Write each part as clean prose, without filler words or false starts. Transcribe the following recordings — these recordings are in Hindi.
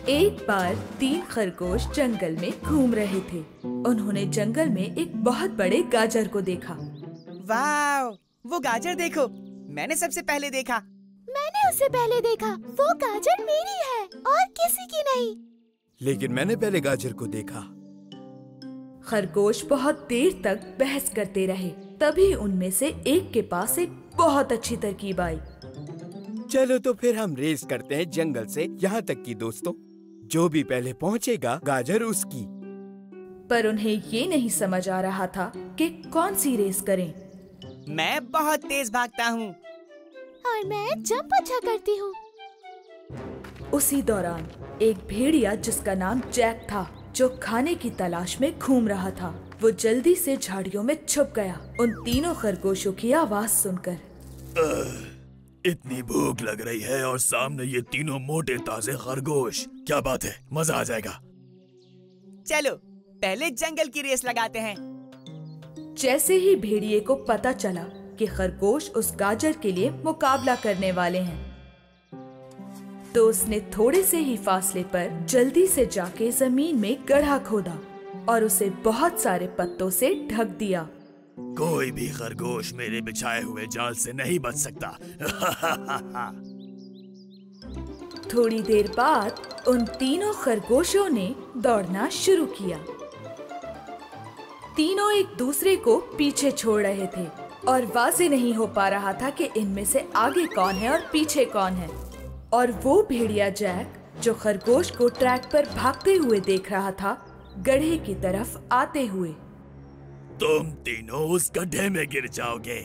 एक बार 3 खरगोश जंगल में घूम रहे थे। उन्होंने जंगल में एक बहुत बड़े गाजर को देखा। वाव! वो गाजर देखो, मैंने सबसे पहले देखा। मैंने उसे पहले देखा। वो गाजर मेरी है और किसी की नहीं। लेकिन मैंने पहले गाजर को देखा। खरगोश बहुत देर तक बहस करते रहे। तभी उनमें से एक के पास एक बहुत अच्छी तरकीब आई। चलो तो फिर हम रेस करते हैं जंगल से यहाँ तक कि दोस्तों, जो भी पहले पहुँचेगा गाजर उसकी। पर उन्हें ये नहीं समझ आ रहा था कि कौन सी रेस करें। मैं बहुत तेज भागता हूँ। और मैं जंप अच्छा करती हूँ। उसी दौरान एक भेड़िया जिसका नाम जैक था, जो खाने की तलाश में घूम रहा था, वो जल्दी से झाड़ियों में छुप गया। उन तीनों खरगोशों की आवाज सुनकर। इतनी भूख लग रही है और सामने ये तीनों मोटे ताजे खरगोश। क्या बात है, मजा आ जाएगा। चलो पहले जंगल की रेस लगाते हैं। जैसे ही भेड़िए को पता चला कि खरगोश उस गाजर के लिए मुकाबला करने वाले हैं, तो उसने थोड़े से ही फासले पर जल्दी से जाके जमीन में गड्ढा खोदा और उसे बहुत सारे पत्तों से ढक दिया। कोई भी खरगोश मेरे बिछाए हुए जाल से नहीं बच सकता। थोड़ी देर बाद उन तीनों खरगोशों ने दौड़ना शुरू किया। तीनों एक दूसरे को पीछे छोड़ रहे थे और वाज़ेह नहीं हो पा रहा था कि इनमें से आगे कौन है और पीछे कौन है। और वो भेड़िया जैक, जो खरगोश को ट्रैक पर भागते हुए देख रहा था, गड्ढे की तरफ आते हुए। तुम तीनों उस गड्ढे में गिर जाओगे।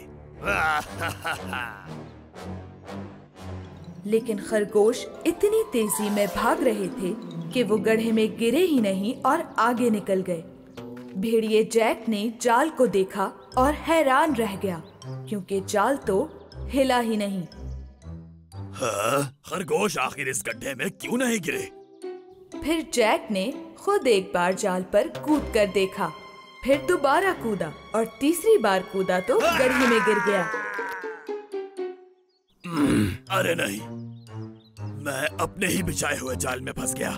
लेकिन खरगोश इतनी तेजी में भाग रहे थे कि वो गड्ढे में गिरे ही नहीं और आगे निकल गए। भेड़िए जैक ने जाल को देखा और हैरान रह गया, क्योंकि जाल तो हिला ही नहीं। हाँ? खरगोश आखिर इस गड्ढे में क्यों नहीं गिरे? फिर जैक ने खुद एक बार जाल पर कूद कर देखा, फिर दोबारा कूदा और तीसरी बार कूदा तो गड्ढे में गिर गया। अरे नहीं, मैं अपने ही बिछाए हुए जाल में फंस गया।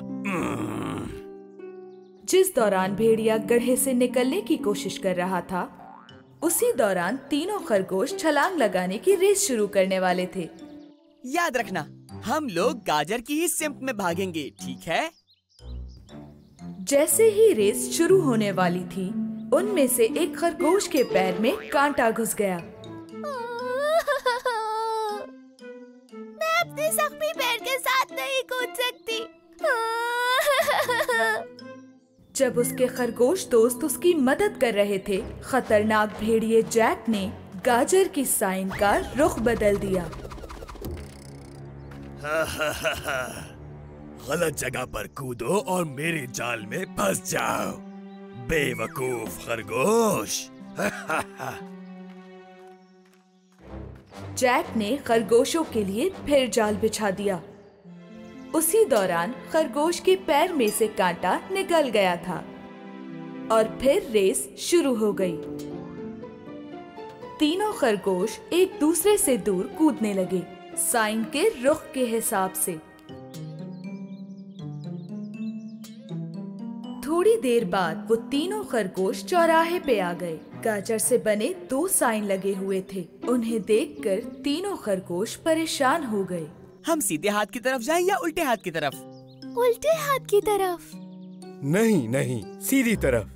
जिस दौरान भेड़िया गड्ढे से निकलने की कोशिश कर रहा था, उसी दौरान तीनों खरगोश छलांग लगाने की रेस शुरू करने वाले थे। याद रखना, हम लोग गाजर की ही सिम्त में भागेंगे, ठीक है? जैसे ही रेस शुरू होने वाली थी, उनमें से एक खरगोश के पैर में कांटा घुस गया। मैं अपने जख्मी पैर के साथ नहीं कूद सकती। जब उसके खरगोश दोस्त उसकी मदद कर रहे थे, खतरनाक भेड़िए जैक ने गाजर की साइन का रुख बदल दिया। गलत जगह पर कूदो और मेरे जाल में फंस जाओ, बेवकूफ खरगोश। जैक ने खरगोशों के लिए फिर जाल बिछा दिया। उसी दौरान खरगोश के पैर में से कांटा निकल गया था और फिर रेस शुरू हो गई। तीनों खरगोश एक दूसरे से दूर कूदने लगे, साइन के रुख के हिसाब से। थोड़ी देर बाद वो तीनों खरगोश चौराहे पे आ गए। गाजर से बने 2 साइन लगे हुए थे। उन्हें देखकर तीनों खरगोश परेशान हो गए। हम सीधे हाथ की तरफ जाएं या उल्टे हाथ की तरफ? उल्टे हाथ की तरफ। नहीं नहीं, सीधी तरफ।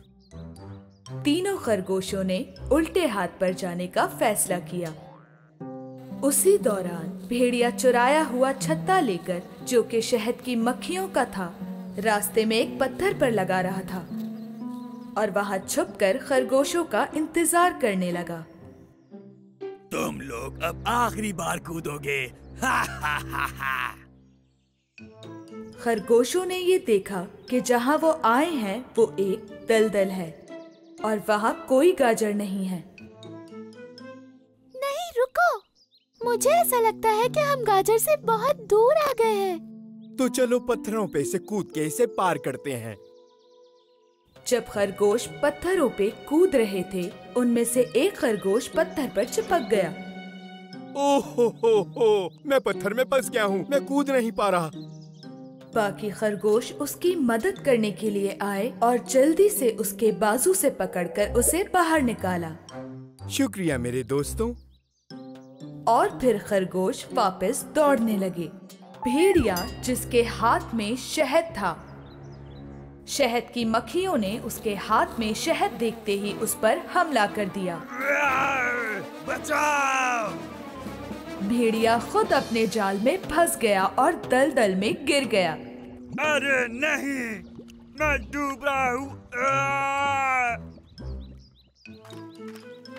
तीनों खरगोशों ने उल्टे हाथ पर जाने का फैसला किया। उसी दौरान भेड़िया चुराया हुआ छत्ता लेकर, जो कि शहद की मक्खियों का था, रास्ते में एक पत्थर पर लगा रहा था और वहां छुपकर खरगोशों का इंतजार करने लगा। तुम लोग अब आखिरी बार कूदोगे। खरगोशों ने ये देखा कि जहां वो आए हैं वो एक दलदल है और वहां कोई गाजर नहीं है। नहीं, रुको। मुझे ऐसा लगता है कि हम गाजर से बहुत दूर आ गए हैं। तो चलो पत्थरों पे से कूद के इसे पार करते हैं। जब खरगोश पत्थरों पे कूद रहे थे, उनमें से एक खरगोश पत्थर पर चिपक गया। ओह हो, मैं पत्थर में फंस गया हूँ, मैं कूद नहीं पा रहा। बाकी खरगोश उसकी मदद करने के लिए आए और जल्दी से उसके बाजू से पकड़कर उसे बाहर निकाला। शुक्रिया मेरे दोस्तों। और फिर खरगोश वापस दौड़ने लगे। भेड़िया जिसके हाथ में शहद था, शहद की मक्खियों ने उसके हाथ में शहद देखते ही उस पर हमला कर दिया। बचाओ! भेड़िया खुद अपने जाल में फंस गया और दलदल में गिर गया। अरे नहीं, मैं डूब रहा हूँ।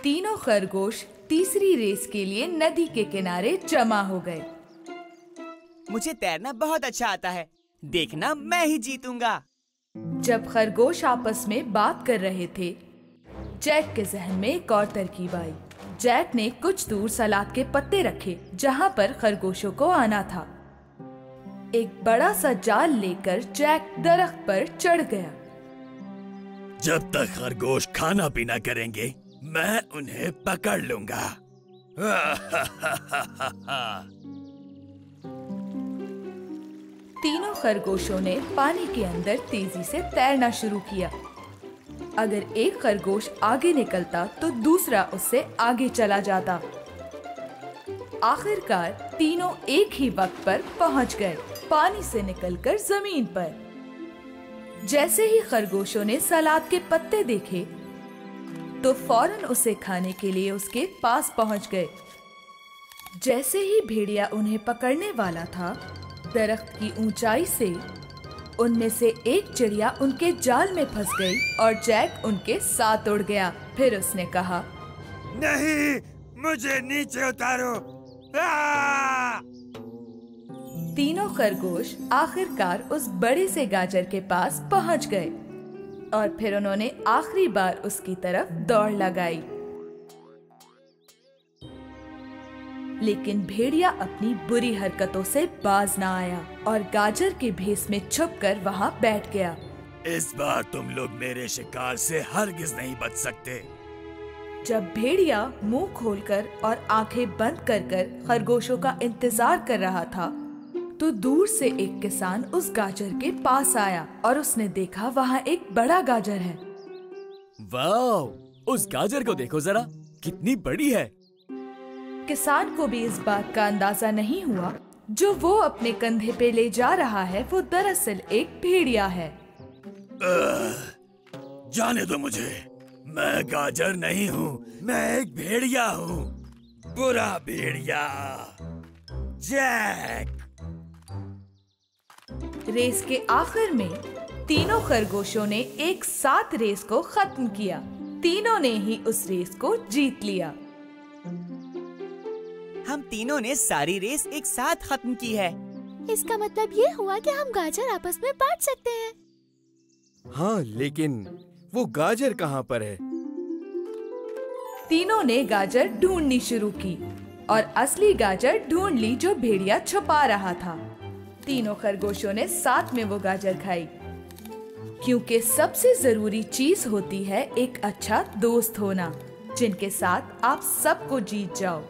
तीनों खरगोश तीसरी रेस के लिए नदी के किनारे जमा हो गए। मुझे तैरना बहुत अच्छा आता है, देखना मैं ही जीतूंगा। जब खरगोश आपस में बात कर रहे थे, जैक के जहन में एक और तरकीब आई। जैक ने कुछ दूर सलाद के पत्ते रखे जहाँ पर खरगोशों को आना था। एक बड़ा सा जाल लेकर जैक दरख्त पर चढ़ गया। जब तक खरगोश खाना पीना करेंगे, मैं उन्हें पकड़ लूंगा। तीनों खरगोशों ने पानी के अंदर तेजी से तैरना शुरू किया। अगर एक खरगोश आगे निकलता तो दूसरा उससे आगे चला जाता। आखिरकार तीनों एक ही वक्त पर पहुंच गए, पानी से निकलकर जमीन पर। जैसे ही खरगोशों ने सलाद के पत्ते देखे तो फौरन उसे खाने के लिए उसके पास पहुंच गए। जैसे ही भेड़िया उन्हें पकड़ने वाला था, दरख्त की ऊंचाई से उनमें से एक चिड़िया उनके जाल में फंस गई और जैक उनके साथ उड़ गया। फिर उसने कहा, नहीं, मुझे नीचे उतारो। तीनों खरगोश आखिरकार उस बड़े से गाजर के पास पहुंच गए और फिर उन्होंने आखिरी बार उसकी तरफ दौड़ लगाई। लेकिन भेड़िया अपनी बुरी हरकतों से बाज ना आया और गाजर के भेस में छुपकर वहाँ बैठ गया। इस बार तुम लोग मेरे शिकार से हरगिज नहीं बच सकते। जब भेड़िया मुंह खोलकर और आंखें बंद कर खरगोशों का इंतजार कर रहा था, तो दूर से एक किसान उस गाजर के पास आया और उसने देखा वहाँ एक बड़ा गाजर है। वाह, उस गाजर को देखो जरा, कितनी बड़ी है। किसान को भी इस बात का अंदाजा नहीं हुआ जो वो अपने कंधे पे ले जा रहा है वो दरअसल एक भेड़िया है। जाने दो मुझे, मैं गाजर नहीं हूँ, मैं एक भेड़िया हूँ, बुरा भेड़िया, जैक। रेस के आखिर में तीनों खरगोशों ने एक साथ रेस को खत्म किया। तीनों ने ही उस रेस को जीत लिया। हम तीनों ने सारी रेस एक साथ खत्म की है। इसका मतलब ये हुआ कि हम गाजर आपस में बांट सकते हैं। हाँ, लेकिन वो गाजर कहाँ पर है? तीनों ने गाजर ढूंढनी शुरू की और असली गाजर ढूंढ ली जो भेड़िया छुपा रहा था। तीनों खरगोशों ने साथ में वो गाजर खाई, क्योंकि सबसे जरूरी चीज होती है एक अच्छा दोस्त होना, जिनके साथ आप सबको जीत जाओ।